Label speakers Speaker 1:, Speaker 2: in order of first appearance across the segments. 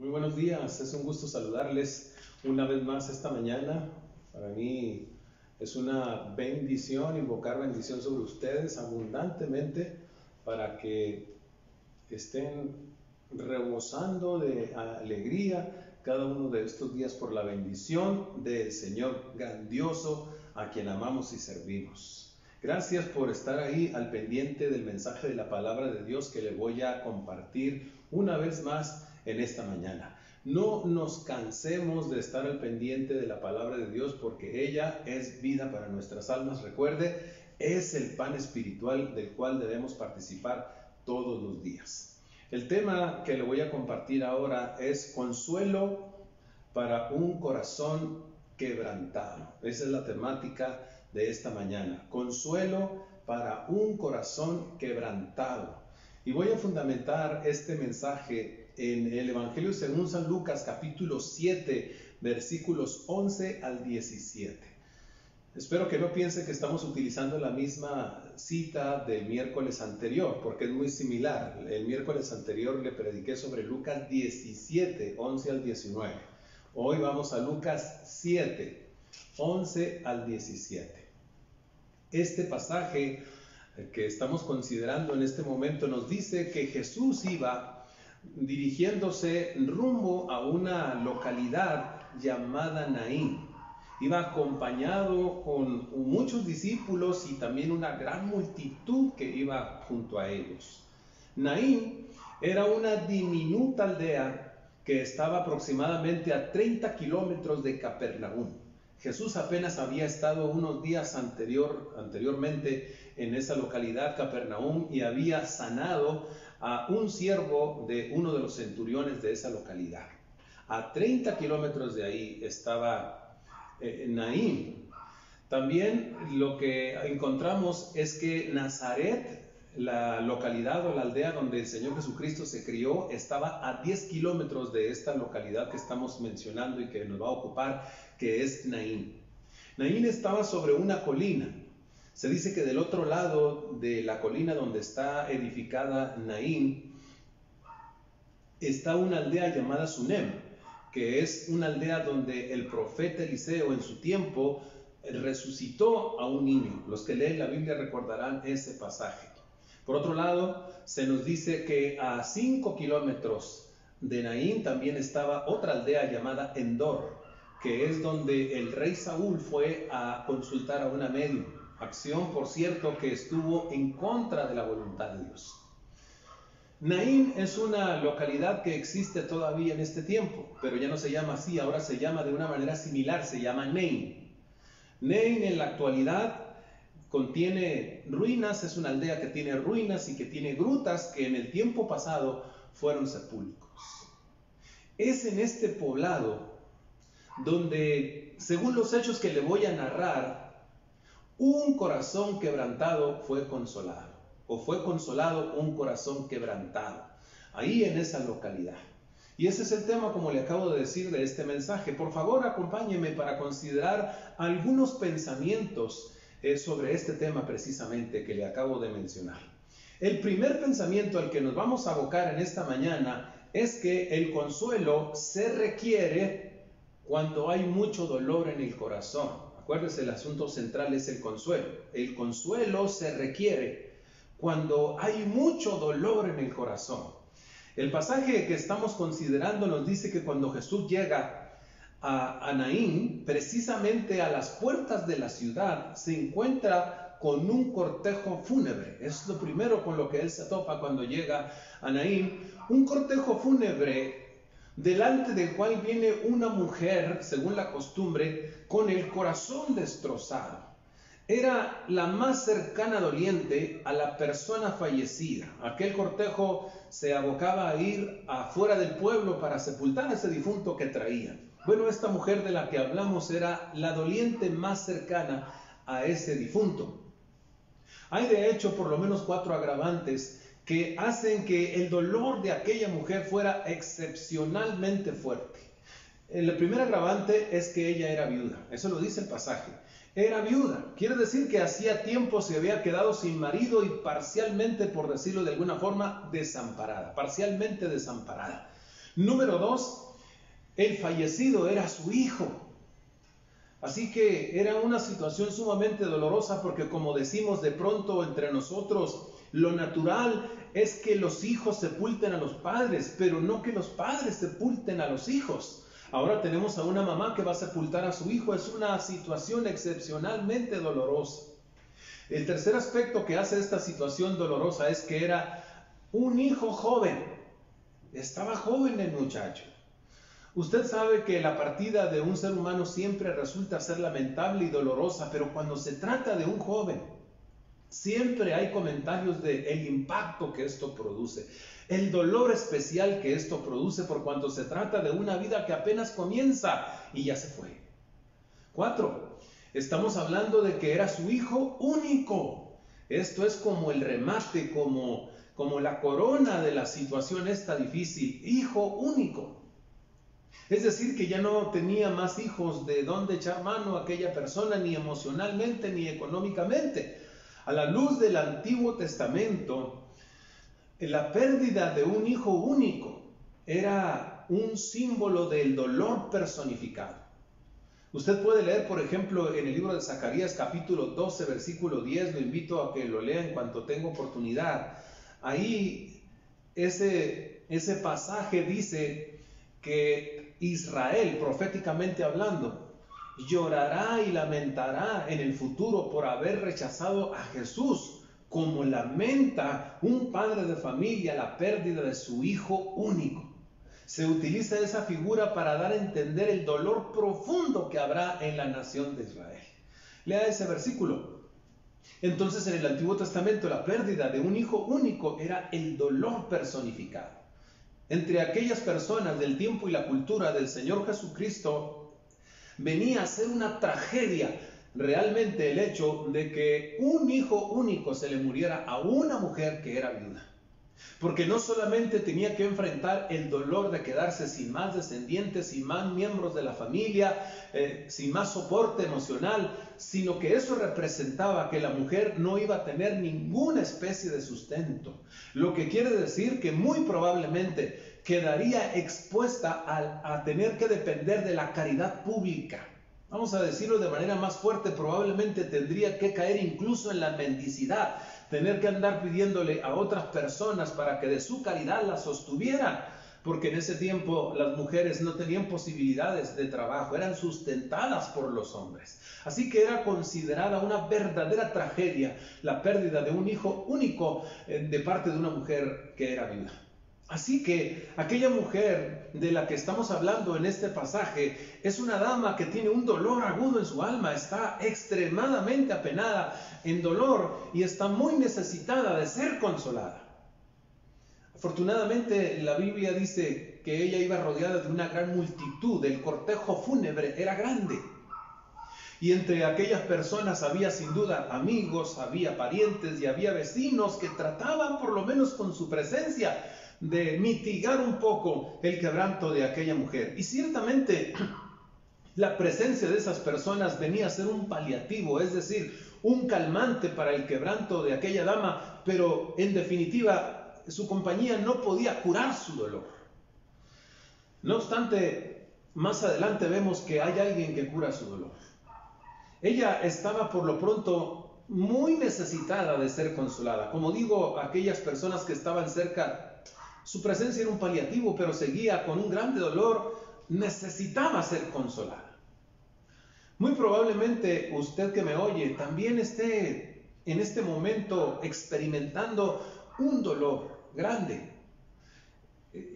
Speaker 1: Muy buenos días, es un gusto saludarles una vez más esta mañana. Para mí es una bendición invocar bendición sobre ustedes abundantemente para que estén rebosando de alegría cada uno de estos días por la bendición del Señor grandioso a quien amamos y servimos. Gracias por estar ahí al pendiente del mensaje de la palabra de Dios que le voy a compartir una vez más en esta mañana. No nos cansemos de estar al pendiente de la palabra de Dios porque ella es vida para nuestras almas. Recuerde, es el pan espiritual del cual debemos participar todos los días. El tema que le voy a compartir ahora es consuelo para un corazón quebrantado. Esa es la temática de esta mañana. Consuelo para un corazón quebrantado. Y voy a fundamentar este mensaje en el Evangelio según San Lucas, capítulo 7, versículos 11 al 17. Espero que no piense que estamos utilizando la misma cita del miércoles anterior, porque es muy similar. El miércoles anterior le prediqué sobre Lucas 17, 11 al 19. Hoy vamos a Lucas 7, 11 al 17. Este pasaje que estamos considerando en este momento nos dice que Jesús iba dirigiéndose rumbo a una localidad llamada Naín. Iba acompañado con muchos discípulos y también una gran multitud que iba junto a ellos. Naín era una diminuta aldea que estaba aproximadamente a 30 kilómetros de Capernaum. Jesús apenas había estado unos días anteriormente en esa localidad, Capernaum, y había sanado a un siervo de uno de los centuriones de esa localidad. A 30 kilómetros de ahí estaba Naín. También lo que encontramos es que Nazaret, la localidad o la aldea donde el Señor Jesucristo se crió, estaba a 10 kilómetros de esta localidad que estamos mencionando y que nos va a ocupar, que es Naín. Naín estaba sobre una colina. Se dice que del otro lado de la colina donde está edificada Naín, está una aldea llamada Sunem, que es una aldea donde el profeta Eliseo en su tiempo resucitó a un niño. Los que leen la Biblia recordarán ese pasaje. Por otro lado, se nos dice que a 5 kilómetros de Naín también estaba otra aldea llamada Endor, que es donde el rey Saúl fue a consultar a una medium. Acción, por cierto, que estuvo en contra de la voluntad de Dios. Naín es una localidad que existe todavía en este tiempo, pero ya no se llama así, ahora se llama de una manera similar, se llama Nain. Nain en la actualidad contiene ruinas, es una aldea que tiene ruinas y que tiene grutas que en el tiempo pasado fueron sepulcros. Es en este poblado donde, según los hechos que le voy a narrar, un corazón quebrantado fue consolado, o fue consolado un corazón quebrantado, ahí en esa localidad. Y ese es el tema, como le acabo de decir, de este mensaje. Por favor, acompáñeme para considerar algunos pensamientos sobre este tema precisamente que le acabo de mencionar. El primer pensamiento al que nos vamos a abocar en esta mañana es que el consuelo se requiere cuando hay mucho dolor en el corazón. Acuérdense, el asunto central es el consuelo. El consuelo se requiere cuando hay mucho dolor en el corazón. El pasaje que estamos considerando nos dice que cuando Jesús llega a Naín, precisamente a las puertas de la ciudad, se encuentra con un cortejo fúnebre. Es lo primero con lo que él se topa cuando llega a Naín. Un cortejo fúnebre delante del cual viene una mujer, según la costumbre, con el corazón destrozado. Era la más cercana doliente a la persona fallecida. Aquel cortejo se abocaba a ir afuera del pueblo para sepultar a ese difunto que traían. Bueno, esta mujer de la que hablamos era la doliente más cercana a ese difunto. Hay de hecho por lo menos 4 agravantes que hacen que el dolor de aquella mujer fuera excepcionalmente fuerte. El primer agravante es que ella era viuda. Eso lo dice el pasaje. Era viuda, quiere decir que hacía tiempo se había quedado sin marido y parcialmente, por decirlo de alguna forma, desamparada, parcialmente desamparada. Número 2, el fallecido era su hijo. Así que era una situación sumamente dolorosa porque, como decimos de pronto entre nosotros, lo natural es que los hijos sepulten a los padres, pero no que los padres sepulten a los hijos. Ahora tenemos a una mamá que va a sepultar a su hijo. Es una situación excepcionalmente dolorosa. El tercer aspecto que hace esta situación dolorosa es que era un hijo joven. Estaba joven el muchacho. Usted sabe que la partida de un ser humano siempre resulta ser lamentable y dolorosa, pero cuando se trata de un joven, siempre hay comentarios del impacto que esto produce, el dolor especial que esto produce por cuanto se trata de una vida que apenas comienza y ya se fue. 4. Estamos hablando de que era su hijo único. Esto es como el remate, como la corona de la situación esta difícil. Hijo único. Es decir, que ya no tenía más hijos de dónde echar mano a aquella persona, ni emocionalmente ni económicamente. A la luz del Antiguo Testamento, la pérdida de un hijo único era un símbolo del dolor personificado. Usted puede leer, por ejemplo, en el libro de Zacarías, capítulo 12, versículo 10, lo invito a que lo lea en cuanto tenga oportunidad. Ahí ese pasaje dice que Israel, proféticamente hablando, llorará y lamentará en el futuro por haber rechazado a Jesús, como lamenta un padre de familia la pérdida de su hijo único. Se utiliza esa figura para dar a entender el dolor profundo que habrá en la nación de Israel. Lea ese versículo. Entonces, en el Antiguo Testamento, la pérdida de un hijo único era el dolor personificado. Entre aquellas personas del tiempo y la cultura del Señor Jesucristo, venía a ser una tragedia realmente el hecho de que un hijo único se le muriera a una mujer que era viuda. Porque no solamente tenía que enfrentar el dolor de quedarse sin más descendientes, sin más miembros de la familia, sin más soporte emocional, sino que eso representaba que la mujer no iba a tener ninguna especie de sustento. Lo que quiere decir que muy probablemente quedaría expuesta a tener que depender de la caridad pública. Vamos a decirlo de manera más fuerte, probablemente tendría que caer incluso en la mendicidad, tener que andar pidiéndole a otras personas para que de su caridad la sostuvieran, porque en ese tiempo las mujeres no tenían posibilidades de trabajo, eran sustentadas por los hombres. Así que era considerada una verdadera tragedia la pérdida de un hijo único de parte de una mujer que era viuda. Así que aquella mujer de la que estamos hablando en este pasaje es una dama que tiene un dolor agudo en su alma, está extremadamente apenada en dolor y está muy necesitada de ser consolada. Afortunadamente la Biblia dice que ella iba rodeada de una gran multitud, el cortejo fúnebre era grande. Y entre aquellas personas había sin duda amigos, había parientes y había vecinos que trataban por lo menos con su presencia de mitigar un poco el quebranto de aquella mujer. Y ciertamente la presencia de esas personas venía a ser un paliativo, es decir, un calmante para el quebranto de aquella dama, pero en definitiva su compañía no podía curar su dolor. No obstante, más adelante vemos que hay alguien que cura su dolor. Ella estaba por lo pronto muy necesitada de ser consolada. Como digo, aquellas personas que estaban cerca, su presencia era un paliativo, pero seguía con un grande dolor, necesitaba ser consolada. Muy probablemente usted que me oye también esté en este momento experimentando un dolor grande.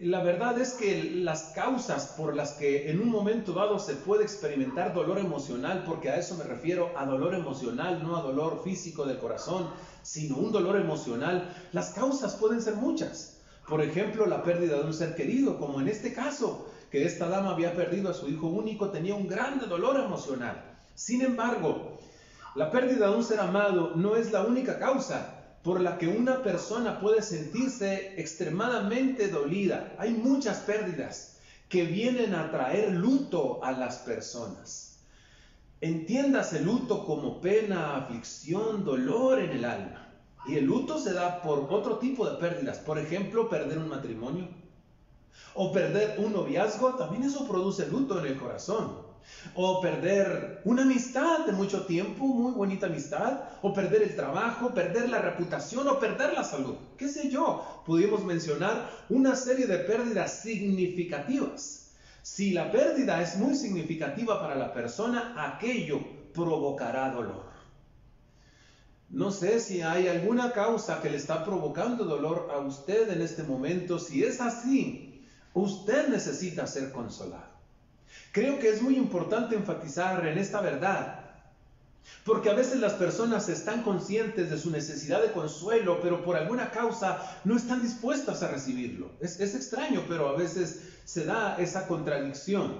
Speaker 1: La verdad es que las causas por las que en un momento dado se puede experimentar dolor emocional, porque a eso me refiero, a dolor emocional, no a dolor físico del corazón, sino un dolor emocional, las causas pueden ser muchas. Por ejemplo, la pérdida de un ser querido, como en este caso, que esta dama había perdido a su hijo único, tenía un grande dolor emocional. Sin embargo, la pérdida de un ser amado no es la única causa por la que una persona puede sentirse extremadamente dolida. Hay muchas pérdidas que vienen a traer luto a las personas. Entiéndase luto como pena, aflicción, dolor en el alma. Y el luto se da por otro tipo de pérdidas. Por ejemplo, perder un matrimonio, O perder un noviazgo, también eso produce luto en el corazón. O perder una amistad de mucho tiempo, muy bonita amistad. O perder el trabajo, perder la reputación o perder la salud. ¿Qué sé yo? Pudimos mencionar una serie de pérdidas significativas. Si la pérdida es muy significativa para la persona, aquello provocará dolor. No sé si hay alguna causa que le está provocando dolor a usted en este momento. Si es así, usted necesita ser consolado. Creo que es muy importante enfatizar en esta verdad, porque a veces las personas están conscientes de su necesidad de consuelo, pero por alguna causa no están dispuestas a recibirlo. Es extraño, pero a veces se da esa contradicción.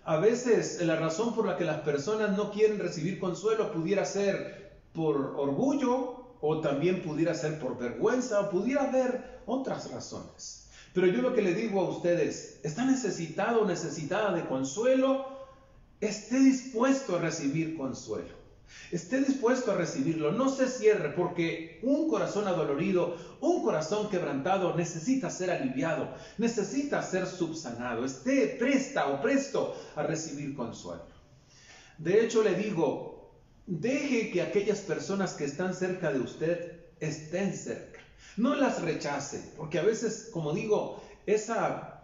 Speaker 1: A veces la razón por la que las personas no quieren recibir consuelo pudiera ser por orgullo, o también pudiera ser por vergüenza, o pudiera haber otras razones. Pero yo lo que le digo a ustedes, ¿está necesitado o necesitada de consuelo? Esté dispuesto a recibir consuelo. Esté dispuesto a recibirlo. No se cierre, porque un corazón adolorido, un corazón quebrantado necesita ser aliviado, necesita ser subsanado. Esté presta o presto a recibir consuelo. De hecho, le digo, deje que aquellas personas que están cerca de usted estén cerca. No las rechace, porque a veces, como digo, esa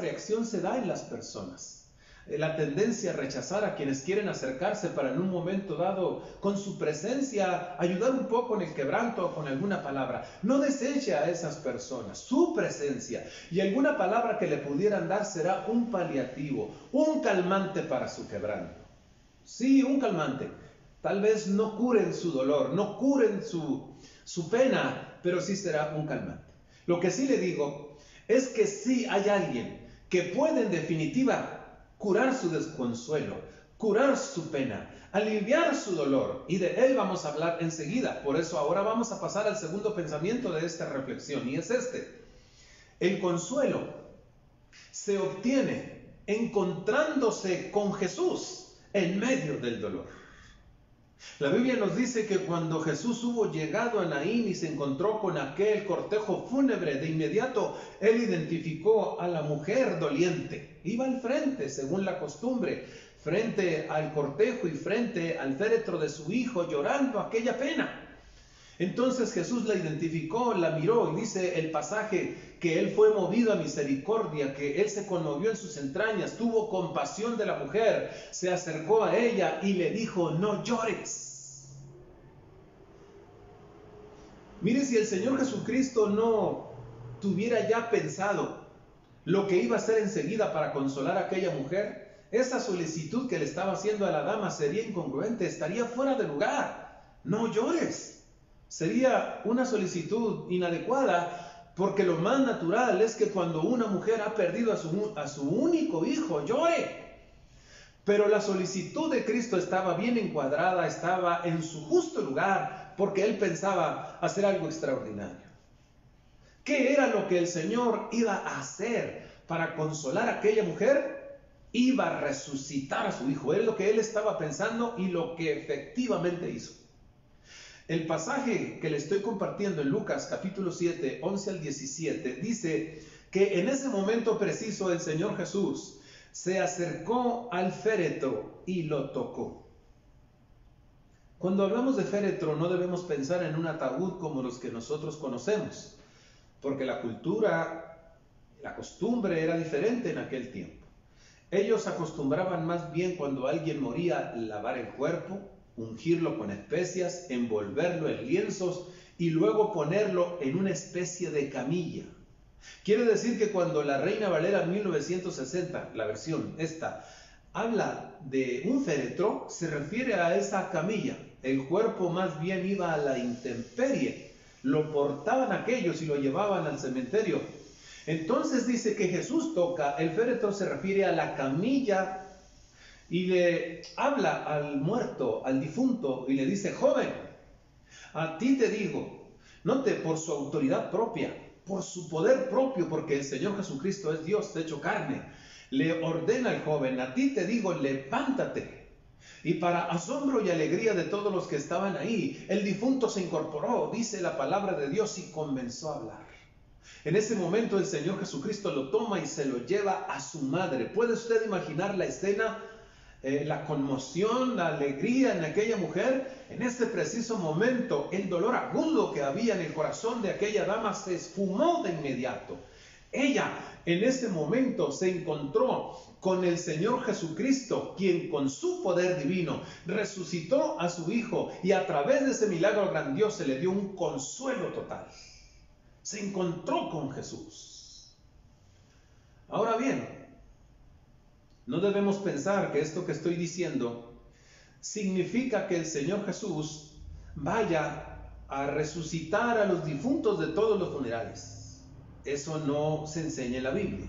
Speaker 1: reacción se da en las personas. La tendencia a rechazar a quienes quieren acercarse para en un momento dado, con su presencia, ayudar un poco en el quebranto o con alguna palabra. No deseche a esas personas, su presencia y alguna palabra que le pudieran dar será un paliativo, un calmante para su quebranto. Sí, un calmante. Tal vez no curen su dolor, no curen su pena, pero sí será un calmante. Lo que sí le digo es que sí hay alguien que puede en definitiva curar su desconsuelo, curar su pena, aliviar su dolor, y de él vamos a hablar enseguida. Por eso ahora vamos a pasar al segundo pensamiento de esta reflexión, y es este: el consuelo se obtiene encontrándose con Jesús en medio del dolor. La Biblia nos dice que cuando Jesús hubo llegado a Naín y se encontró con aquel cortejo fúnebre, de inmediato él identificó a la mujer doliente. Iba al frente, según la costumbre, frente al cortejo y frente al féretro de su hijo, llorando aquella pena. Entonces Jesús la identificó, la miró, y dice el pasaje que él fue movido a misericordia, que él se conmovió en sus entrañas, tuvo compasión de la mujer, se acercó a ella y le dijo: no llores. Mire, si el Señor Jesucristo no tuviera ya pensado lo que iba a hacer enseguida para consolar a aquella mujer, esa solicitud que le estaba haciendo a la dama sería incongruente, estaría fuera de lugar. No llores. Sería una solicitud inadecuada, porque lo más natural es que cuando una mujer ha perdido a su único hijo, llore. Pero la solicitud de Cristo estaba bien encuadrada, estaba en su justo lugar, porque él pensaba hacer algo extraordinario. ¿Qué era lo que el Señor iba a hacer para consolar a aquella mujer? Iba a resucitar a su hijo. Es lo que él estaba pensando y lo que efectivamente hizo. El pasaje que le estoy compartiendo en Lucas capítulo 7, 11 al 17, dice que en ese momento preciso el Señor Jesús se acercó al féretro y lo tocó. Cuando hablamos de féretro no debemos pensar en un ataúd como los que nosotros conocemos, porque la cultura, la costumbre era diferente en aquel tiempo. Ellos acostumbraban más bien, cuando alguien moría, lavar el cuerpo, ungirlo con especias, envolverlo en lienzos y luego ponerlo en una especie de camilla. Quiere decir que cuando la Reina Valera 1960, la versión esta, habla de un féretro, se refiere a esa camilla. El cuerpo más bien iba a la intemperie, lo portaban aquellos y lo llevaban al cementerio. Entonces dice que Jesús toca el féretro, se refiere a la camilla, y le habla al muerto, al difunto, y le dice: joven, a ti te digo, note, por su autoridad propia, por su poder propio, porque el Señor Jesucristo es Dios hecho carne, le ordena al joven: a ti te digo, levántate. Y para asombro y alegría de todos los que estaban ahí, el difunto se incorporó, dice la palabra de Dios, y comenzó a hablar. En ese momento el Señor Jesucristo lo toma y se lo lleva a su madre. ¿Puede usted imaginar la escena? La conmoción, la alegría en aquella mujer. En ese preciso momento, el dolor agudo que había en el corazón de aquella dama se esfumó de inmediato. Ella en ese momento se encontró con el Señor Jesucristo, quien con su poder divino resucitó a su Hijo, y a través de ese milagro grandioso se le dio un consuelo total. Se encontró con Jesús. Ahora bien, no debemos pensar que esto que estoy diciendo significa que el Señor Jesús vaya a resucitar a los difuntos de todos los funerales. Eso no se enseña en la Biblia.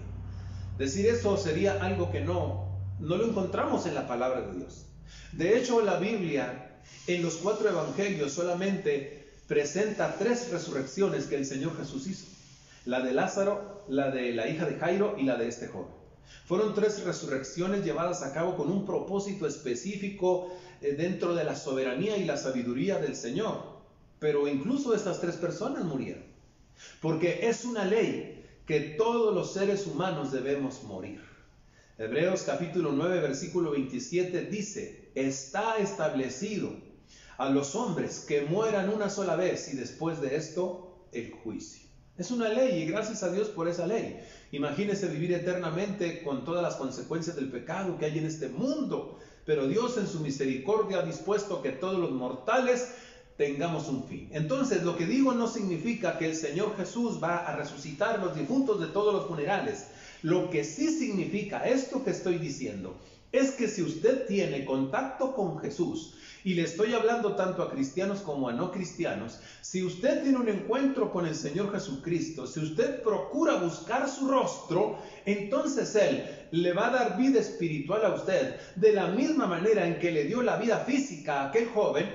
Speaker 1: Decir eso sería algo que no lo encontramos en la palabra de Dios. De hecho, la Biblia en los 4 evangelios solamente presenta 3 resurrecciones que el Señor Jesús hizo: la de Lázaro, la de la hija de Jairo y la de este joven. Fueron 3 resurrecciones llevadas a cabo con un propósito específico dentro de la soberanía y la sabiduría del Señor. Pero incluso estas 3 personas murieron, porque es una ley que todos los seres humanos debemos morir. Hebreos capítulo 9 versículo 27 dice: está establecido a los hombres que mueran una sola vez y después de esto el juicio. Es una ley y gracias a Dios por esa ley. Imagínese vivir eternamente con todas las consecuencias del pecado que hay en este mundo. Pero Dios en su misericordia ha dispuesto que todos los mortales tengamos un fin. Entonces, lo que digo no significa que el Señor Jesús va a resucitar los difuntos de todos los funerales. Lo que sí significa esto que estoy diciendo es que si usted tiene contacto con Jesús, y le estoy hablando tanto a cristianos como a no cristianos, si usted tiene un encuentro con el Señor Jesucristo, si usted procura buscar su rostro, entonces Él le va a dar vida espiritual a usted, de la misma manera en que le dio la vida física a aquel joven.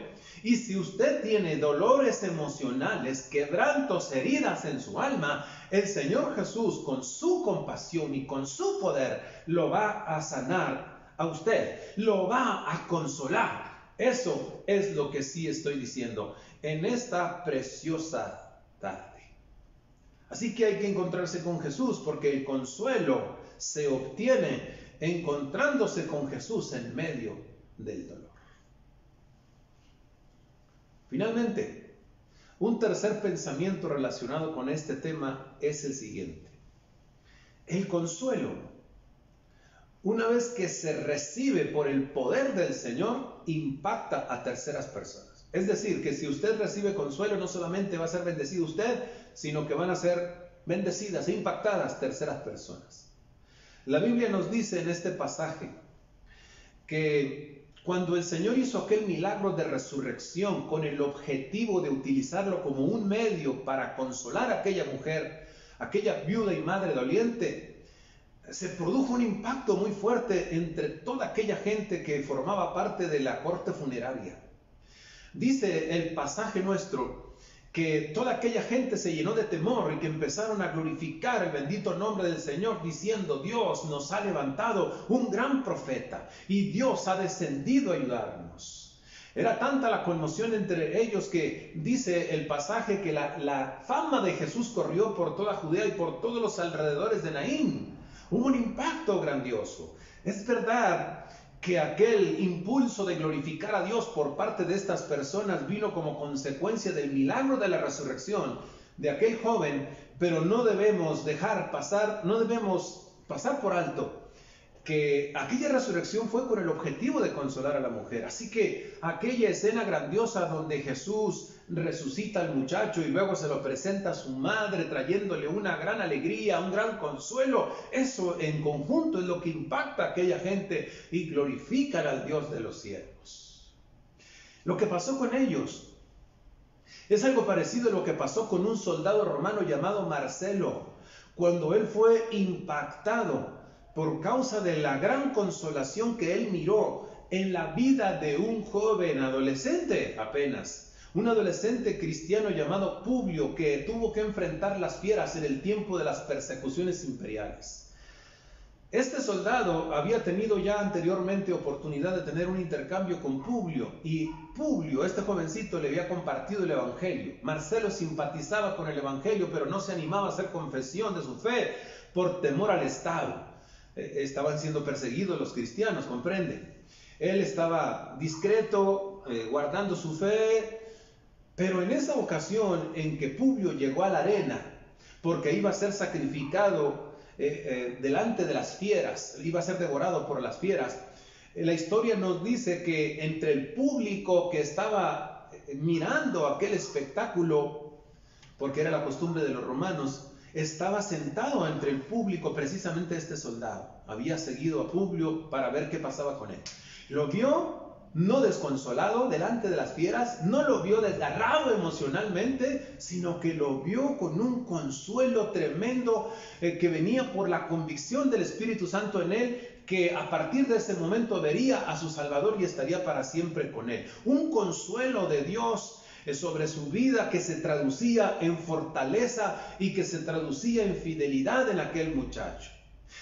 Speaker 1: Y si usted tiene dolores emocionales, quebrantos, heridas en su alma, el Señor Jesús con su compasión y con su poder lo va a sanar a usted, lo va a consolar. Eso es lo que sí estoy diciendo en esta preciosa tarde. Así que hay que encontrarse con Jesús, porque el consuelo se obtiene encontrándose con Jesús en medio del dolor. Finalmente, un tercer pensamiento relacionado con este tema es el siguiente. El consuelo, una vez que se recibe por el poder del Señor, impacta a terceras personas. Es decir, que si usted recibe consuelo, no solamente va a ser bendecido usted, sino que van a ser bendecidas e impactadas terceras personas. La Biblia nos dice en este pasaje que cuando el Señor hizo aquel milagro de resurrección con el objetivo de utilizarlo como un medio para consolar a aquella mujer, aquella viuda y madre doliente, se produjo un impacto muy fuerte entre toda aquella gente que formaba parte de la corte funeraria. Dice el pasaje nuestro que toda aquella gente se llenó de temor y que empezaron a glorificar el bendito nombre del Señor, diciendo: Dios nos ha levantado un gran profeta y Dios ha descendido a ayudarnos. Era tanta la conmoción entre ellos que dice el pasaje que la fama de Jesús corrió por toda Judea y por todos los alrededores de Naín. Hubo un impacto grandioso. Es verdad que aquel impulso de glorificar a Dios por parte de estas personas vino como consecuencia del milagro de la resurrección de aquel joven, pero no debemos pasar por alto que aquella resurrección fue con el objetivo de consolar a la mujer. Así que aquella escena grandiosa donde Jesús resucita al muchacho y luego se lo presenta a su madre trayéndole una gran alegría, un gran consuelo, eso en conjunto es lo que impacta a aquella gente y glorifican al Dios de los cielos. Lo que pasó con ellos es algo parecido a lo que pasó con un soldado romano llamado Marcelo, cuando él fue impactado por causa de la gran consolación que él miró en la vida de un joven adolescente apenas, un adolescente cristiano llamado Publio, que tuvo que enfrentar las fieras en el tiempo de las persecuciones imperiales. Este soldado había tenido ya anteriormente oportunidad de tener un intercambio con Publio, y Publio, este jovencito, le había compartido el evangelio. Marcelo simpatizaba con el evangelio, pero no se animaba a hacer confesión de su fe por temor al Estado. Estaban siendo perseguidos los cristianos, comprende. Él estaba discreto, guardando su fe, pero en esa ocasión en que Publio llegó a la arena, porque iba a ser sacrificado delante de las fieras, iba a ser devorado por las fieras, la historia nos dice que entre el público que estaba mirando aquel espectáculo, porque era la costumbre de los romanos, estaba sentado entre el público precisamente este soldado. Había seguido a Publio para ver qué pasaba con él. Lo vio no desconsolado delante de las fieras, no lo vio desgarrado emocionalmente, sino que lo vio con un consuelo tremendo que venía por la convicción del Espíritu Santo en él, que a partir de ese momento vería a su Salvador y estaría para siempre con él. Un consuelo de Dios sobre su vida que se traducía en fortaleza y que se traducía en fidelidad en aquel muchacho.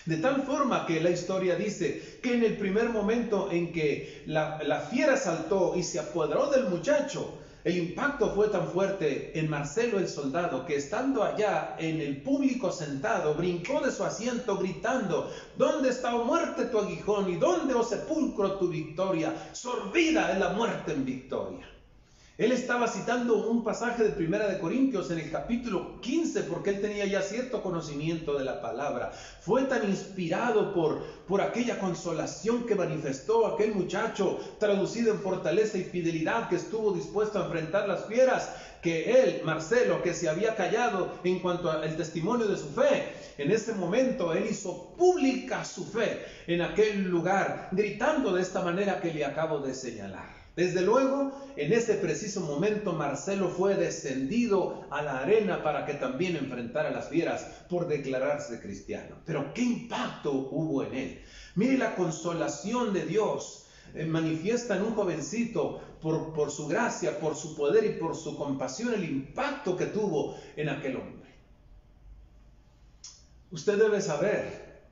Speaker 1: De tal forma que la historia dice que en el primer momento en que la fiera saltó y se apoderó del muchacho, el impacto fue tan fuerte en Marcelo el soldado que, estando allá en el público sentado, brincó de su asiento gritando: ¿dónde está, oh muerte, tu aguijón? ¿Y dónde, oh sepulcro, tu victoria? Sorbida es la muerte en victoria. Él estaba citando un pasaje de Primera de Corintios en el capítulo 15, porque él tenía ya cierto conocimiento de la palabra. Fue tan inspirado por aquella consolación que manifestó aquel muchacho, traducido en fortaleza y fidelidad, que estuvo dispuesto a enfrentar las fieras, que él, Marcelo, que se había callado en cuanto al testimonio de su fe, en ese momento él hizo pública su fe en aquel lugar, gritando de esta manera que le acabo de señalar. Desde luego, en ese preciso momento, Marcelo fue descendido a la arena para que también enfrentara a las fieras por declararse cristiano. Pero ¿qué impacto hubo en él? Mire la consolación de Dios manifiesta en un jovencito por su gracia, por su poder y por su compasión, el impacto que tuvo en aquel hombre. Usted debe saber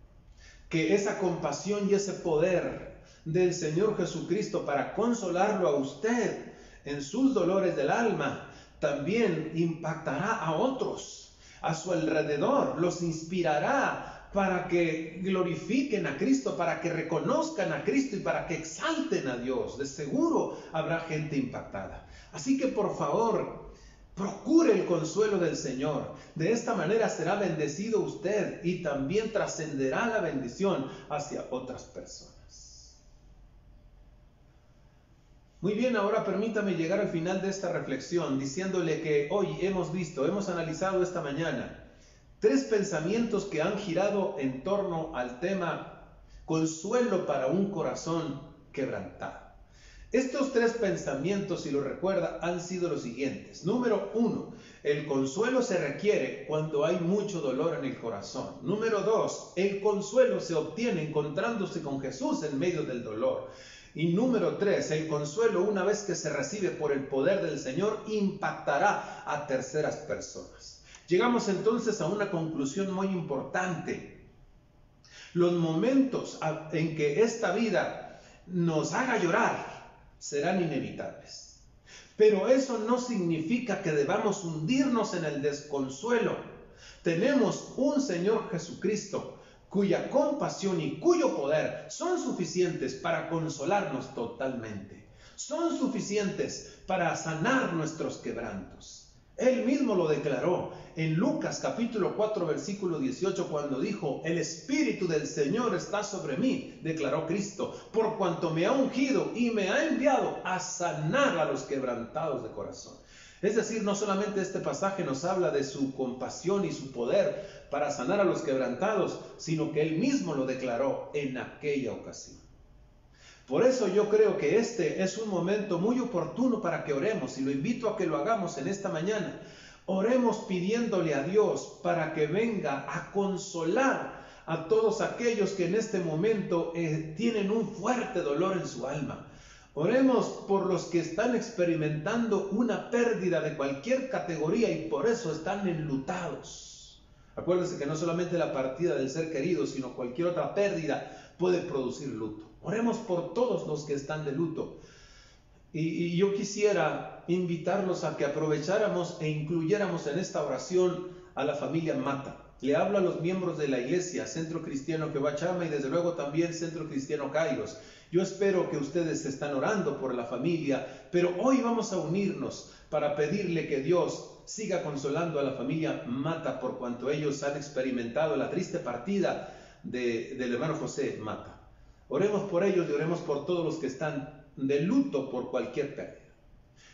Speaker 1: que esa compasión y ese poder del Señor Jesucristo para consolarlo a usted en sus dolores del alma, también impactará a otros a su alrededor, los inspirará para que glorifiquen a Cristo, para que reconozcan a Cristo y para que exalten a Dios. De seguro habrá gente impactada. Así que por favor, procure el consuelo del Señor. De esta manera será bendecido usted y también trascenderá la bendición hacia otras personas. Muy bien, ahora permítame llegar al final de esta reflexión diciéndole que hoy hemos analizado esta mañana 3 pensamientos que han girado en torno al tema consuelo para un corazón quebrantado. Estos 3 pensamientos, si lo recuerda, han sido los siguientes. Número 1, el consuelo se requiere cuando hay mucho dolor en el corazón. Número 2, el consuelo se obtiene encontrándose con Jesús en medio del dolor. Y número 3, el consuelo, una vez que se recibe por el poder del Señor, impactará a terceras personas. Llegamos entonces a una conclusión muy importante. Los momentos en que esta vida nos haga llorar serán inevitables. Pero eso no significa que debamos hundirnos en el desconsuelo. Tenemos un Señor Jesucristo cuya compasión y cuyo poder son suficientes para consolarnos totalmente. Son suficientes para sanar nuestros quebrantos. Él mismo lo declaró en Lucas capítulo 4 versículo 18 cuando dijo: el Espíritu del Señor está sobre mí, declaró Cristo, por cuanto me ha ungido y me ha enviado a sanar a los quebrantados de corazón. Es decir, no solamente este pasaje nos habla de su compasión y su poder para sanar a los quebrantados, sino que Él mismo lo declaró en aquella ocasión. Por eso yo creo que este es un momento muy oportuno para que oremos, y lo invito a que lo hagamos en esta mañana. Oremos pidiéndole a Dios para que venga a consolar a todos aquellos que en este momento tienen un fuerte dolor en su alma. Oremos por los que están experimentando una pérdida de cualquier categoría y por eso están enlutados. Acuérdense que no solamente la partida del ser querido, sino cualquier otra pérdida puede producir luto. Oremos por todos los que están de luto. Y yo quisiera invitarlos a que aprovecháramos e incluyéramos en esta oración a la familia Mata. Le hablo a los miembros de la iglesia, Centro Cristiano Quebachama y desde luego también Centro Cristiano Kairos. Yo espero que ustedes están orando por la familia, pero hoy vamos a unirnos para pedirle que Dios siga consolando a la familia Mata por cuanto ellos han experimentado la triste partida del hermano José Mata. Oremos por ellos y oremos por todos los que están de luto por cualquier pérdida.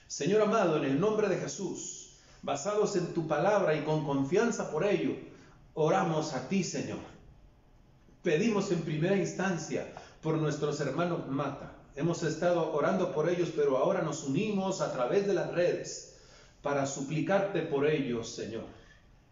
Speaker 1: Señor amado, en el nombre de Jesús, basados en tu palabra y con confianza por ello, oramos a ti, Señor. Pedimos en primera instancia por nuestros hermanos Mata. Hemos estado orando por ellos, pero ahora nos unimos a través de las redes para suplicarte por ellos, Señor.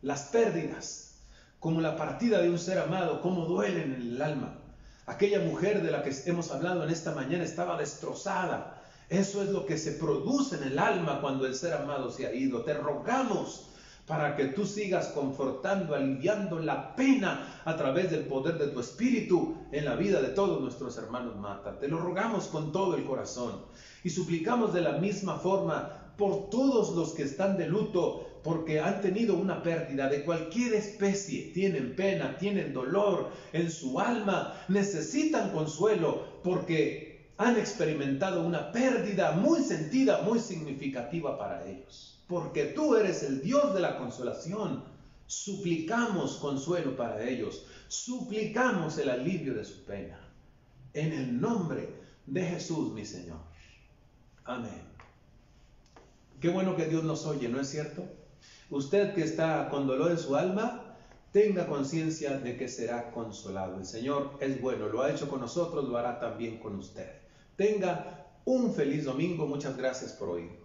Speaker 1: Las pérdidas, como la partida de un ser amado, cómo duelen en el alma. Aquella mujer de la que hemos hablado en esta mañana estaba destrozada. Eso es lo que se produce en el alma cuando el ser amado se ha ido. Te rogamos para que tú sigas confortando, aliviando la pena a través del poder de tu Espíritu en la vida de todos nuestros hermanos Mata. Te lo rogamos con todo el corazón y suplicamos de la misma forma por todos los que están de luto porque han tenido una pérdida de cualquier especie, tienen pena, tienen dolor en su alma, necesitan consuelo porque han experimentado una pérdida muy sentida, muy significativa para ellos. Porque tú eres el Dios de la consolación, suplicamos consuelo para ellos, suplicamos el alivio de su pena. En el nombre de Jesús, mi Señor. Amén. Qué bueno que Dios nos oye, ¿no es cierto? Usted que está con dolor en su alma, tenga conciencia de que será consolado. El Señor es bueno, lo ha hecho con nosotros, lo hará también con usted. Tenga un feliz domingo. Muchas gracias por oír.